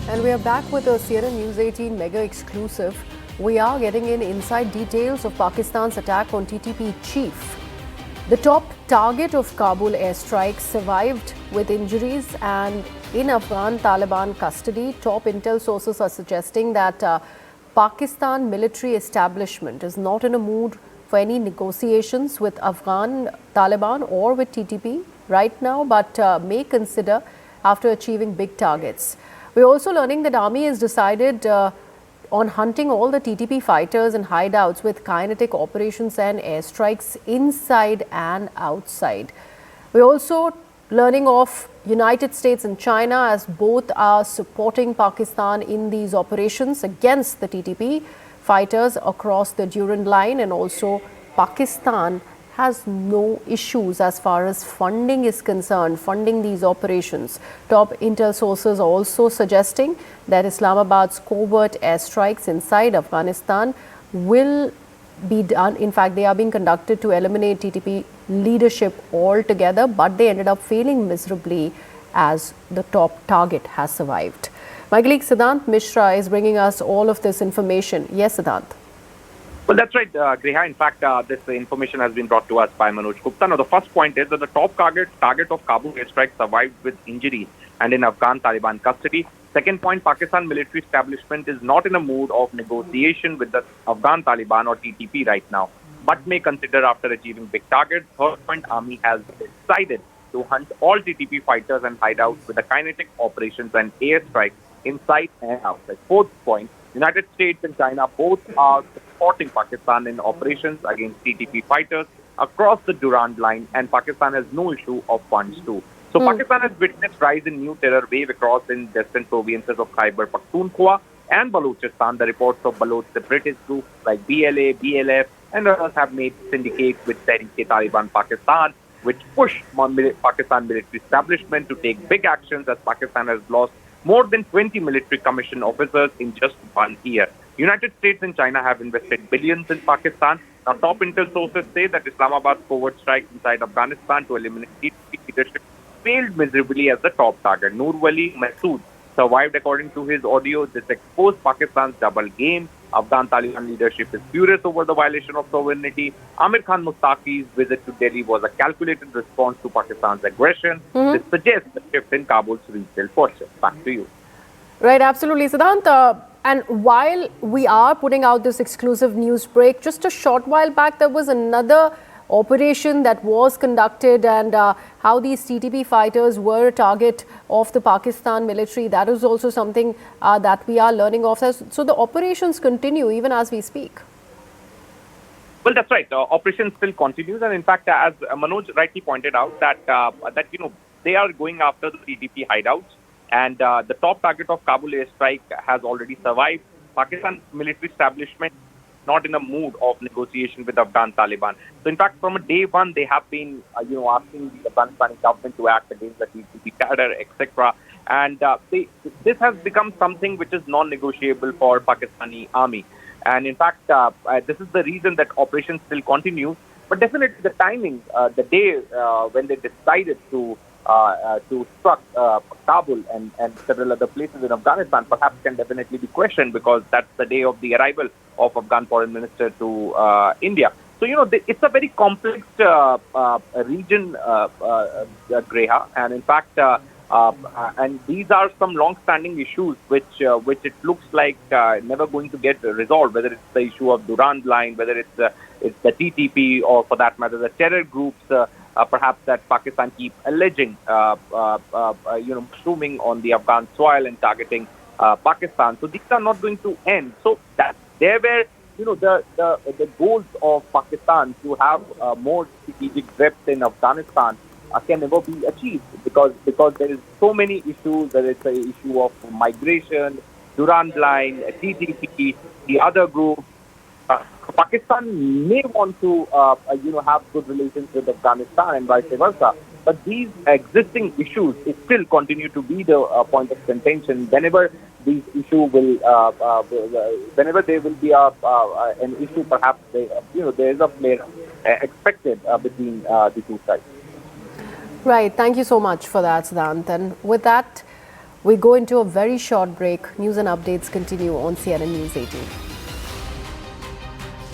And we are back with a CNN News 18 mega exclusive. We are getting in inside details of Pakistan's attack on TTP chief. The top target of Kabul Airstrike survived with injuries and in Afghan Taliban custody. Top intel sources are suggesting that Pakistan military establishment is not in a mood for any negotiations with Afghan Taliban or with TTP right now, but may consider after achieving big targets. We're also learning that Army has decided on hunting all the TTP fighters and hideouts with kinetic operations and airstrikes inside and outside. We're also learning of United States and China as both are supporting Pakistan in these operations against the TTP fighters across the Durand Line, and also Pakistan has no issues as far as funding is concerned, funding these operations. Top intel sources are also suggesting that Islamabad's covert airstrikes inside Afghanistan will be done. In fact, they are being conducted to eliminate TTP leadership altogether, but they ended up failing miserably as the top target has survived. My colleague Siddhant Mishra is bringing us all of this information. Yes, Siddhant. Well, that's right, Griha. In fact, this information has been brought to us by Manoj Gupta. Now, the first point is that the top target of Kabul airstrike survived with injuries and in Afghan Taliban custody. Second point, Pakistan military establishment is not in a mood of negotiation with the Afghan Taliban or TTP right now, but may consider after achieving big targets. Third point, Army has decided to hunt all TTP fighters and hideouts with the kinetic operations and airstrikes inside and outside. Fourth point, United States and China both are supporting Pakistan in operations against TTP fighters across the Durand Line, and Pakistan has no issue of funds too. So Pakistan has witnessed rise in new terror wave across in distant provinces of Khyber Pakhtunkhwa and Balochistan. The reports of Baloch separatist groups like BLA, BLF and others have made syndicates with Tehreek-e-Taliban Pakistan, which push Pakistan military establishment to take big actions, as Pakistan has lost more than 20 military commissioned officers in just 1 year. United States and China have invested billions in Pakistan. Now, top intel sources say that Islamabad's covert strike inside Afghanistan to eliminate TTP leadership failed miserably as the top target. Noor Wali Mehsud survived according to his audio. This exposed Pakistan's double game. Afghan Taliban leadership is furious over the violation of sovereignty. Amir Khan Mustaqi's visit to Delhi was a calculated response to Pakistan's aggression. This suggests a shift in Kabul's retail posture. Back to you. Right, absolutely, Siddhant. And while we are putting out this exclusive news break, just a short while back, there was another operation that was conducted, and how these TTP fighters were a target of the Pakistan military. That is also something that we are learning of. So the operations continue even as we speak. Well, that's right. Operation still continues, and in fact, as Manoj rightly pointed out, that they are going after the TTP hideouts, and the top target of Kabul airstrike has already survived. Pakistan military establishment not in a mood of negotiation with Afghan Taliban. So, in fact, from day one, they have been, asking the Afghanistani government to act against the TTP cadre, etc. And this has become something which is non-negotiable for Pakistani army. And in fact, this is the reason that operation still continues. But definitely, the timing, the day when they decided to struck Kabul and several other places in Afghanistan perhaps can definitely be questioned, because that's the day of the arrival of Afghan foreign minister to India. So, it's a very complex region, Greha, and in fact, and these are some long-standing issues which it looks like never going to get resolved, whether it's the issue of Durand Line, whether it's the TTP, or for that matter, the terror groups, perhaps that Pakistan keep alleging, mushrooming on the Afghan soil and targeting Pakistan. So these are not going to end. So that there were, the goals of Pakistan to have more strategic depth in Afghanistan can never be achieved, because there is so many issues. There is the issue of migration, Durand Line, TTP, the other group. Pakistan may want to, have good relations with Afghanistan and vice versa, but these existing issues still continue to be the point of contention. Whenever these issues whenever there will be an issue, perhaps there is a flare expected between the two sides. Right. Thank you so much for that, Siddhant. And with that, We go into a very short break. News and updates continue on CNN News 18.